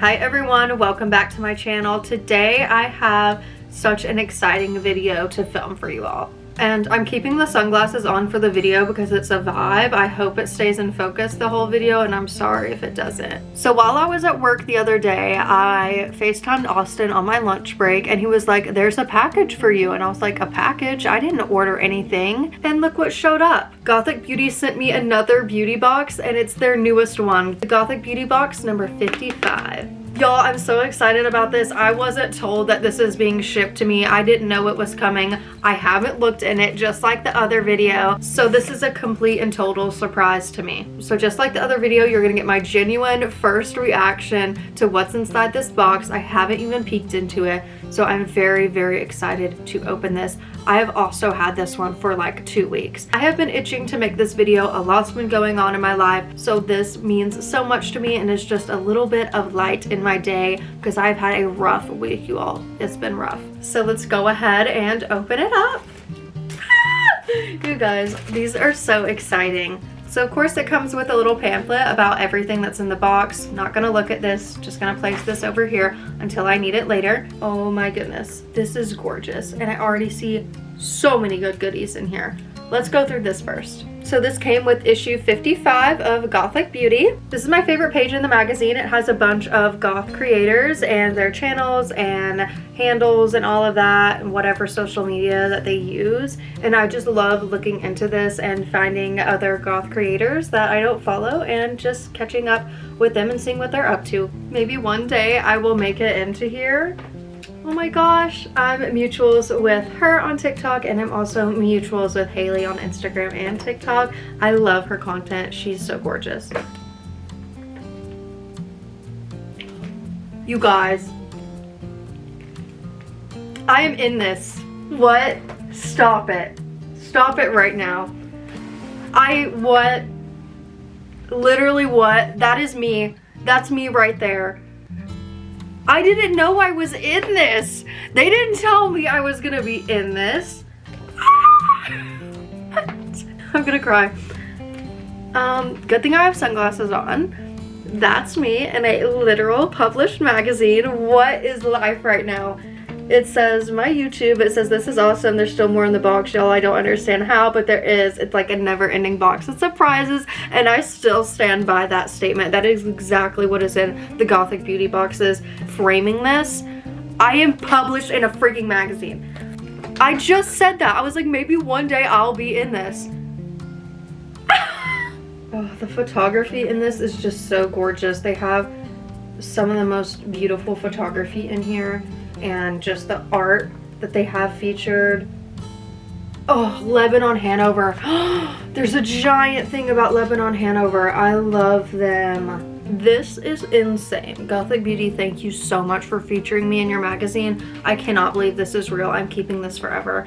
Hi everyone, welcome back to my channel. Today I have such an exciting video to film for you all. And I'm keeping the sunglasses on for the video because it's a vibe. I hope it stays in focus the whole video, and I'm sorry if it doesn't. So while I was at work the other day, I FaceTimed Austin on my lunch break and he was like, there's a package for you. And I was like, a package? I didn't order anything. And look what showed up. Gothic Beauty sent me another beauty box, and it's their newest one. The Gothic Beauty box number 55. Y'all, I'm so excited about this. I wasn't told that this is being shipped to me. I didn't know it was coming. I haven't looked in it, just like the other video. So this is a complete and total surprise to me. So just like the other video, you're gonna get my genuine first reaction to what's inside this box. I haven't even peeked into it. So I'm very, very excited to open this. I have also had this one for like 2 weeks. I have been itching to make this video. A lot's been going on in my life, so this means so much to me, and it's just a little bit of light in my day because I've had a rough week, you all. It's been rough. So let's go ahead and open it up. You guys, these are so exciting. So of course it comes with a little pamphlet about everything that's in the box. Not gonna look at this, just gonna place this over here until I need it later. Oh my goodness, this is gorgeous. And I already see so many good goodies in here. Let's go through this first. So this came with issue 55 of Gothic Beauty. This is my favorite page in the magazine. It has a bunch of goth creators and their channels and handles and all of that, and whatever social media that they use. And I just love looking into this and finding other goth creators that I don't follow and just catching up with them and seeing what they're up to. Maybe one day I will make it into here. Oh my gosh, I'm mutuals with her on TikTok, and I'm also mutuals with Haley on Instagram and TikTok. I love her content. She's so gorgeous. You guys, I am in this. What? Stop it. Stop it right now. What? Literally what? That is me. That's me right there. I didn't know I was in this. They didn't tell me I was gonna be in this. I'm gonna cry. Good thing I have sunglasses on. That's me in a literal published magazine. What is life right now? It says my YouTube, it says this is awesome. There's still more in the box, y'all. I don't understand how, but there is. It's like a never-ending box of surprises, and I still stand by that statement. That is exactly what is in the Gothic Beauty boxes. Framing this, I am published in a freaking magazine. I just said that. I was like, maybe one day I'll be in this. Oh, the photography in this is just so gorgeous. They have some of the most beautiful photography in here, and just the art that they have featured. Oh, Lebanon Hanover. There's a giant thing about Lebanon Hanover. I love them. This is insane. Gothic Beauty, thank you so much for featuring me in your magazine. I cannot believe this is real. I'm keeping this forever.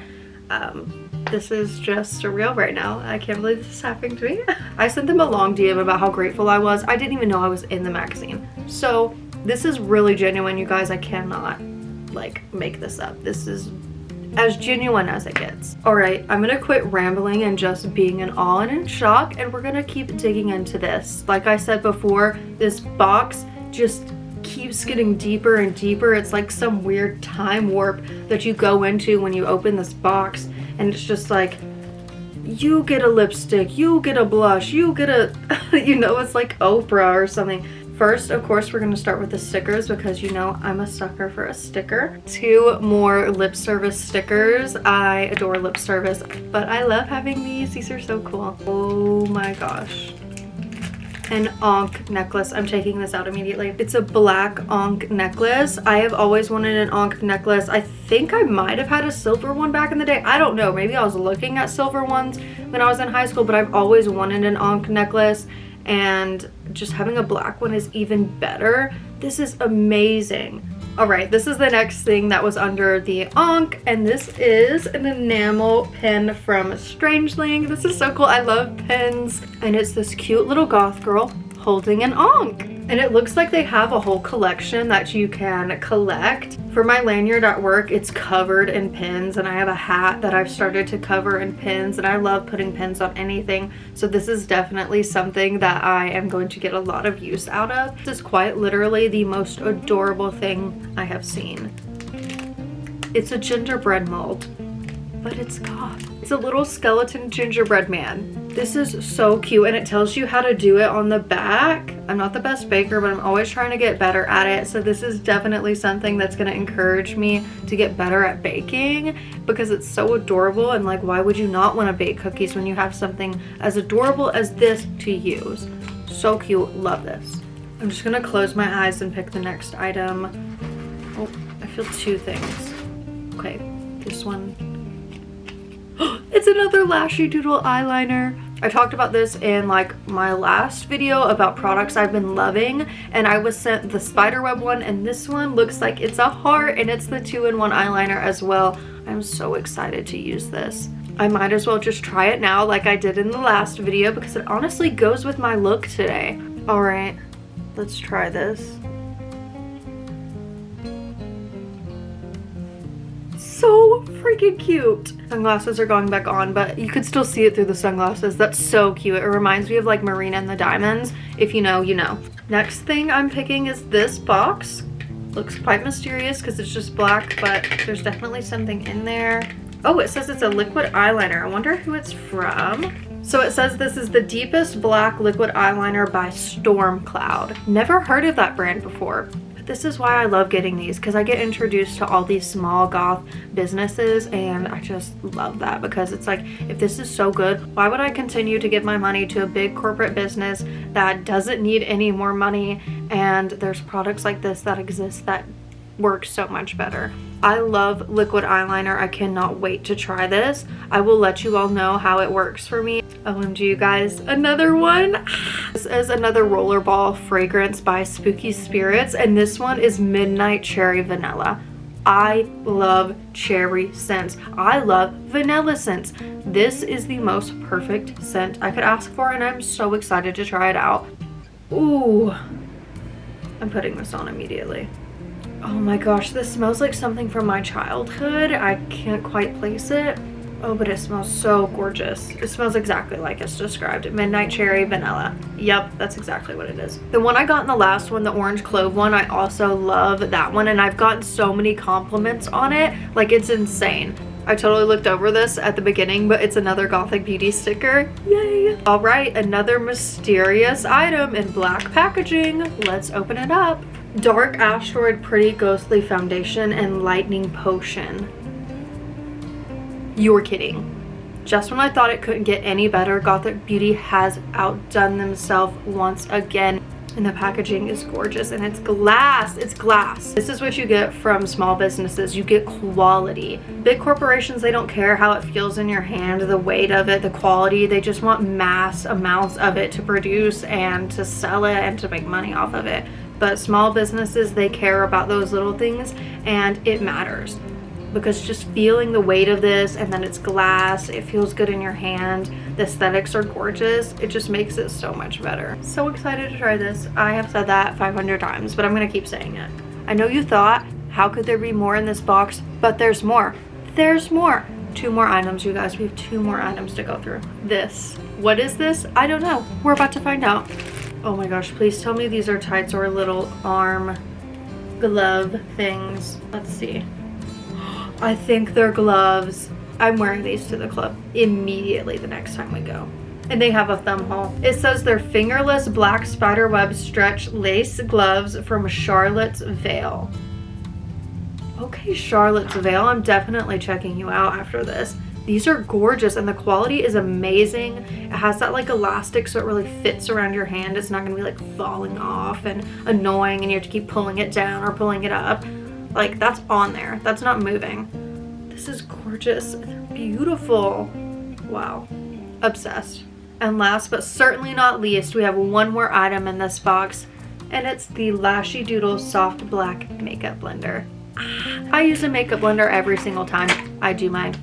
This is just surreal right now. I can't believe this is happening to me. I sent them a long DM about how grateful I was. I didn't even know I was in the magazine. So this is really genuine, you guys. I cannot like make this up. This is as genuine as it gets. All right, I'm gonna quit rambling and just being in awe and in shock, and we're gonna keep digging into this. Like I said before, this box just keeps getting deeper and deeper. It's like some weird time warp that you go into when you open this box, and it's just like, you get a lipstick, you get a blush, you get a you know, it's like Oprah or something. First, of course, we're gonna start with the stickers because you know I'm a sucker for a sticker. 2 more lip service stickers. I adore lip service, but I love having these. These are so cool. Oh my gosh. An Ankh necklace. I'm taking this out immediately. It's a black Ankh necklace. I have always wanted an Ankh necklace. I think I might have had a silver one back in the day. I don't know. Maybe I was looking at silver ones when I was in high school, but I've always wanted an Ankh necklace. And just having a black one is even better. This is amazing. All right, this is the next thing that was under the Ankh, and this is an enamel pin from Strangeling. This is so cool. I love pins. And it's this cute little goth girl holding an Ankh. And it looks like they have a whole collection that you can collect. For my lanyard at work, it's covered in pins, and I have a hat that I've started to cover in pins, and I love putting pins on anything. So this is definitely something that I am going to get a lot of use out of. This is quite literally the most adorable thing I have seen. It's a gingerbread mold, but it's goth. It's a little skeleton gingerbread man. This is so cute, and it tells you how to do it on the back. I'm not the best baker, but I'm always trying to get better at it. So this is definitely something that's going to encourage me to get better at baking, because it's so adorable. And like, why would you not want to bake cookies when you have something as adorable as this to use? So cute. Love this. I'm just going to close my eyes and pick the next item. Oh, I feel two things. Okay, this one. It's another Lashy Doodle eyeliner. I talked about this in like my last video about products I've been loving, and I was sent the spiderweb one, and this one looks like it's a heart, and it's the 2-in-1 eyeliner as well. I'm so excited to use this. I might as well just try it now like I did in the last video, because it honestly goes with my look today. All right, let's try this. So freaking cute. Sunglasses are going back on, but you could still see it through the sunglasses. That's so cute. It reminds me of like Marina and the Diamonds. If you know, you know. Next thing I'm picking is this box. Looks quite mysterious because it's just black, but there's definitely something in there. Oh, it says it's a liquid eyeliner. I wonder who it's from. So it says this is the deepest black liquid eyeliner by Storm Cloud. Never heard of that brand before. This is why I love getting these, because I get introduced to all these small goth businesses, and I just love that, because it's like, if this is so good, why would I continue to give my money to a big corporate business that doesn't need any more money? And there's products like this that exist that work so much better. I love liquid eyeliner. I cannot wait to try this. I will let you all know how it works for me. OMG, you guys, another one. This is another rollerball fragrance by Spooky Spirits, and this one is Midnight Cherry Vanilla. I love cherry scents. I love vanilla scents. This is the most perfect scent I could ask for, and I'm so excited to try it out. Ooh, I'm putting this on immediately. Oh my gosh, this smells like something from my childhood. I can't quite place it. Oh, but it smells so gorgeous. It smells exactly like it's described. Midnight Cherry Vanilla. Yep, that's exactly what it is. The one I got in the last one, the orange clove one, I also love that one, and I've gotten so many compliments on it. Like, it's insane. I totally looked over this at the beginning, but it's another Gothic Beauty sticker. Yay! All right, another mysterious item in black packaging. Let's open it up. Dark Asteroid Pretty Ghostly Foundation and Lightning Potion. You're kidding. Just when I thought it couldn't get any better, Gothic Beauty has outdone themselves once again. And the packaging is gorgeous, and it's glass. It's glass. This is what you get from small businesses. You get quality. Big corporations, they don't care how it feels in your hand, the weight of it, the quality. They just want mass amounts of it to produce and to sell it and to make money off of it. But small businesses, they care about those little things, and it matters. Because just feeling the weight of this, and then it's glass, it feels good in your hand, the aesthetics are gorgeous, it just makes it so much better. So excited to try this. I have said that 500 times, but I'm gonna keep saying it. I know you thought, how could there be more in this box? But there's more. There's more. 2 more items, you guys. We have 2 more items to go through. This. What is this? I don't know. We're about to find out. Oh my gosh, please tell me these are tights or little arm glove things. Let's see. I think they're gloves. I'm wearing these to the club immediately the next time we go. And they have a thumb hole. It says they're fingerless black spiderweb stretch lace gloves from Charlotte's Vale. Okay, Charlotte's Vale, I'm definitely checking you out after this. These are gorgeous, and the quality is amazing. It has that like elastic, so it really fits around your hand. It's not gonna be like falling off and annoying, and you have to keep pulling it down or pulling it up. Like, that's on there. That's not moving. This is gorgeous. They're beautiful. Wow. Obsessed. And last but certainly not least, we have one more item in this box, and it's the Lashy Doodle Soft Black Makeup Blender. I use a makeup blender every single time I do my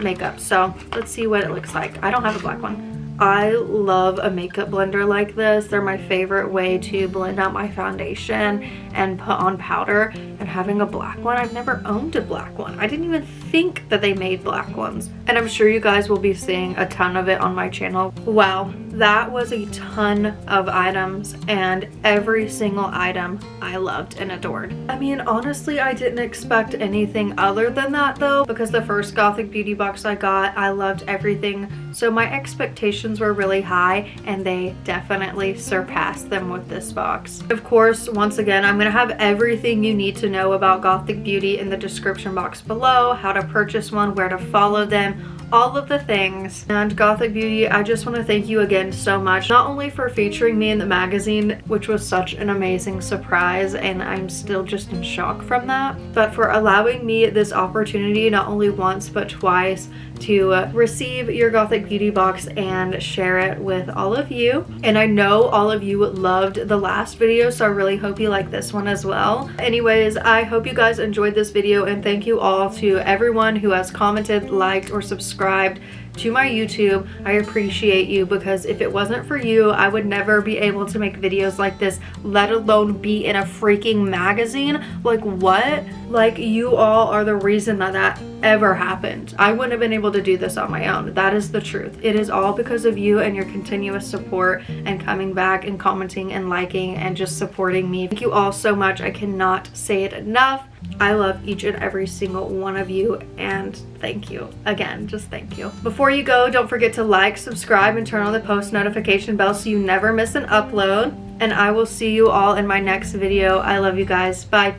makeup, so let's see what it looks like. I don't have a black one. I love a makeup blender like this. They're my favorite way to blend out my foundation and put on powder. And having a black one, I've never owned a black one. I didn't even think that they made black ones. And I'm sure you guys will be seeing a ton of it on my channel. Wow, that was a ton of items, and every single item I loved and adored. I mean, honestly, I didn't expect anything other than that though, because the first Gothic beauty box I got, I loved everything. So my expectations were really high, and they definitely surpassed them with this box. Of course, once again, I'm gonna have everything you need to know about Gothic Beauty in the description box below, how to purchase one, where to follow them, all of the things. And Gothic Beauty, I just want to thank you again so much, not only for featuring me in the magazine, which was such an amazing surprise, and I'm still just in shock from that, but for allowing me this opportunity not only once but twice to receive your Gothic Beauty box and share it with all of you. And I know all of you loved the last video, so I really hope you like this one as well. Anyways, I hope you guys enjoyed this video, and thank you all to everyone who has commented, liked, or subscribed to my YouTube. I appreciate you, because if it wasn't for you, I would never be able to make videos like this, let alone be in a freaking magazine. Like, what? Like, you all are the reason that ever happened. I wouldn't have been able to do this on my own. That is the truth. It is all because of you and your continuous support and coming back and commenting and liking and just supporting me. Thank you all so much. I cannot say it enough. I love each and every single one of you, and thank you again. Just thank you. Before you go, don't forget to like, subscribe, and turn on the post notification bell so you never miss an upload. And I will see you all in my next video. I love you guys. Bye.